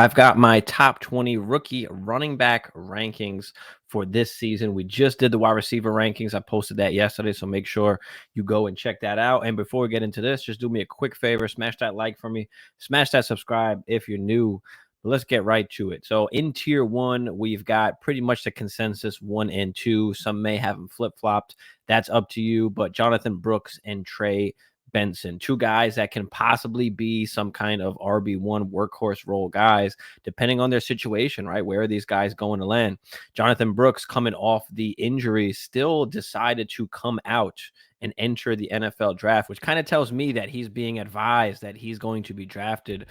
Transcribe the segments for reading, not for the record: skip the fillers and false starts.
I've got my top 20 rookie running back rankings for this season. We just did the wide receiver rankings. I posted that yesterday, so make sure you go and check that out. And before we get into this, just do me a quick favor, smash that like for me, smash that subscribe if you're new. But let's get right to it. So in tier one, we've got pretty much the consensus 1 and 2. Some may have them flip-flopped. That's up to you. But Jonathan Brooks and Trey Benson, two guys that can possibly be some kind of RB1 workhorse role guys, depending on their situation, right? Where are these guys going to land? Jonathan Brooks, coming off the injury, still decided to come out and enter the NFL draft, which kind of tells me that he's being advised that he's going to be drafted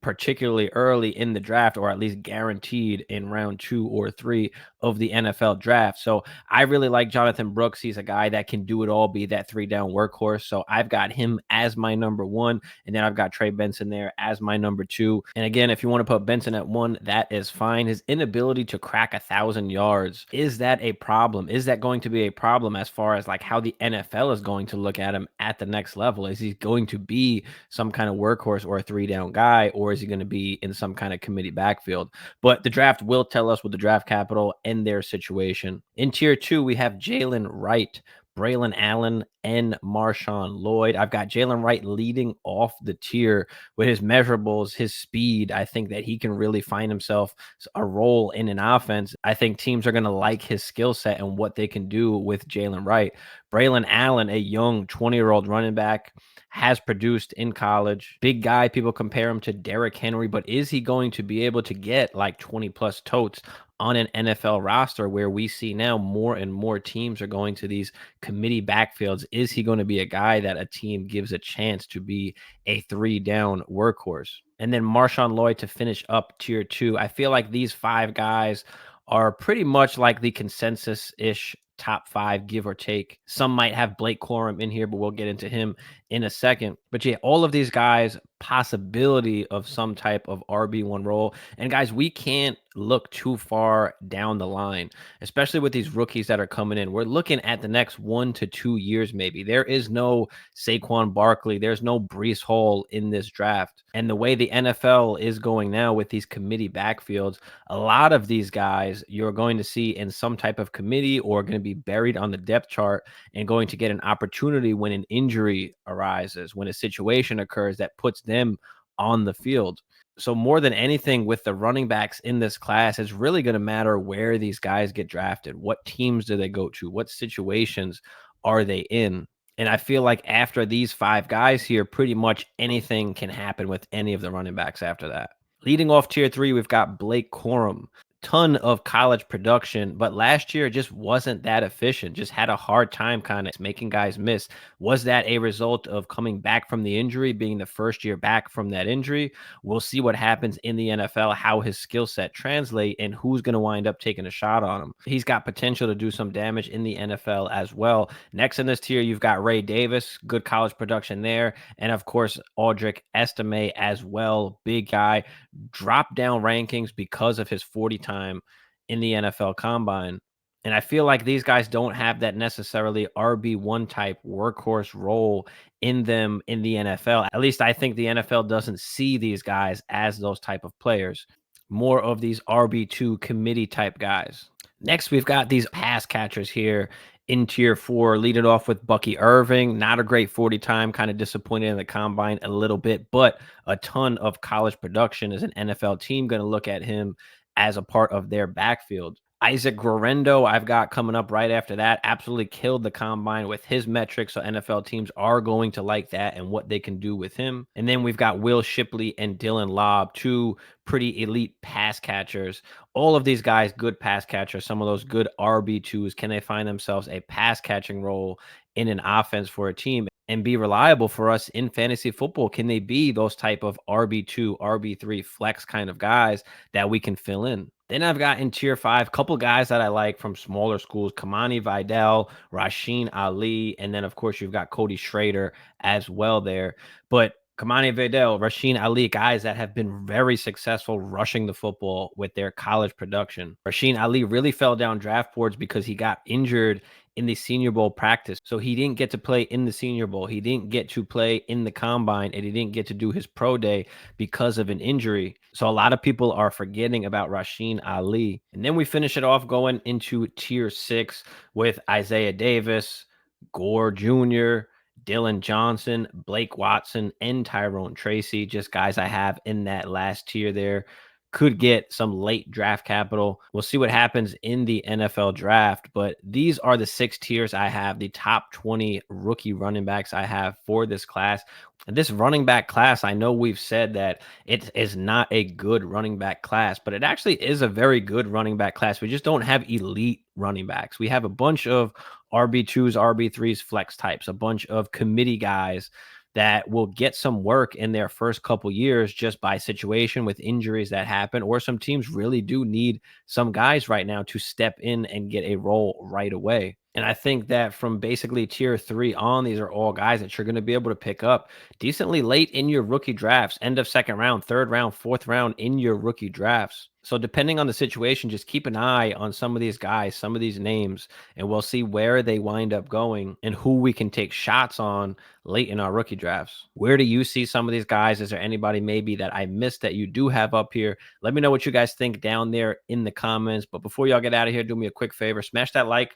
particularly early in the draft, or at least guaranteed in round 2 or 3 of the NFL draft. So I really like Jonathan Brooks. He's a guy that can do it all, be that 3-down workhorse. So I've got him as my number 1, and then I've got Trey Benson there as my number 2. And again, if you want to put Benson at 1, that is fine. His inability to crack 1,000 yards, is that a problem? Is that going to be a problem as far as like how the NFL is going to look at him at the next level? Is he going to be some kind of workhorse or a 3-down guy, or is he going to be in some kind of committee backfield? But the draft will tell us with the draft capital and their situation. In tier 2, we have Jalen Wright, Braylon Allen, and Marshawn Lloyd. I've got Jalen Wright leading off the tier with his measurables, his speed. I think that he can really find himself a role in an offense. I think teams are going to like his skill set and what they can do with Jalen Wright. Braylon Allen, a young 20-year-old running back, has produced in college. Big guy. People compare him to Derrick Henry, but is he going to be able to get like 20-plus totes on an NFL roster where we see now more and more teams are going to these committee backfields? Is he going to be a guy that a team gives a chance to be a 3-down workhorse? And then Marshawn Lloyd to finish up tier 2. I feel like these 5 guys are pretty much like the consensus-ish top 5, give or take. Some might have Blake Corum in here, but we'll get into him in a second. But yeah, all of these guys, possibility of some type of RB1 role. And guys, we can't look too far down the line, especially with these rookies that are coming in. We're looking at the next 1 to 2 years, maybe. There is no Saquon Barkley. There's no Breece Hall in this draft. And the way the NFL is going now with these committee backfields, a lot of these guys you're going to see in some type of committee or going to be buried on the depth chart and going to get an opportunity when an injury arises, when a situation occurs that puts them on the field. So more than anything with the running backs in this class, it's really going to matter where these guys get drafted. What teams do they go to? What situations are they in? And I feel like after these 5 guys here, pretty much anything can happen with any of the running backs after that. Leading off tier 3, we've got Blake Corum. Ton of college production, but last year just wasn't that efficient. Just had a hard time kind of making guys miss. Was that a result of coming back from the injury, being the first year back from that injury? We'll see what happens in the NFL, how his skill set translate, and who's going to wind up taking a shot on him. He's got potential to do some damage in the NFL as well. Next in this tier, you've got Ray Davis, good college production there, and of course, Audric Estime as well, big guy. Drop down rankings because of his 40 time in the NFL Combine. And I feel like these guys don't have that necessarily RB1 type workhorse role in them in the NFL. At least I think the NFL doesn't see these guys as those type of players. More of these RB2 committee type guys. Next, we've got these pass catchers here in tier 4, lead it off with Bucky Irving. Not a great 40 time, kind of disappointed in the combine a little bit, but a ton of college production. Is an NFL team going to look at him as a part of their backfield? Isaac Guerrero, I've got coming up right after that. Absolutely killed the combine with his metrics. So NFL teams are going to like that and what they can do with him. And then we've got Will Shipley and Dylan Lobb, 2 pretty elite pass catchers. All of these guys, good pass catchers, some of those good RB2s. Can they find themselves a pass catching role in an offense for a team and be reliable for us in fantasy football? Can they be those type of RB2, RB3 flex kind of guys that we can fill in? Then I've got in tier 5, a couple guys that I like from smaller schools: Kamani Vidal, Rasheen Ali, and then, of course, you've got Cody Schrader as well there. But Kamani Vidal, Rasheen Ali, guys that have been very successful rushing the football with their college production. Rasheen Ali really fell down draft boards because he got injured in the Senior Bowl practice. So he didn't get to play in the Senior Bowl. He didn't get to play in the combine, and he didn't get to do his pro day because of an injury. So a lot of people are forgetting about Rasheen Ali. And then we finish it off going into tier 6 with Isaiah Davis, Gore Jr., Dylan Johnson, Blake Watson, and Tyrone Tracy. Just guys I have in that last tier there. Could get some late draft capital. We'll see what happens in the NFL draft, but these are the 6 tiers I have, the top 20 rookie running backs I have for this class. And this running back class, I know we've said that it is not a good running back class, but it actually is a very good running back class. We just don't have elite running backs. We have a bunch of RB2s, RB3s, flex types, a bunch of committee guys that will get some work in their first couple years just by situation with injuries that happen, or some teams really do need some guys right now to step in and get a role right away. And I think that from basically tier 3 on, these are all guys that you're going to be able to pick up decently late in your rookie drafts, end of second round, third round, fourth round in your rookie drafts. So depending on the situation, just keep an eye on some of these guys, some of these names, and we'll see where they wind up going and who we can take shots on late in our rookie drafts. Where do you see some of these guys? Is there anybody maybe that I missed that you do have up here? Let me know what you guys think down there in the comments. But before y'all get out of here, do me a quick favor. Smash that like,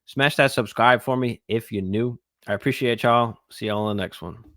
smash that subscribe for me if you're new. I appreciate y'all. See y'all on the next one.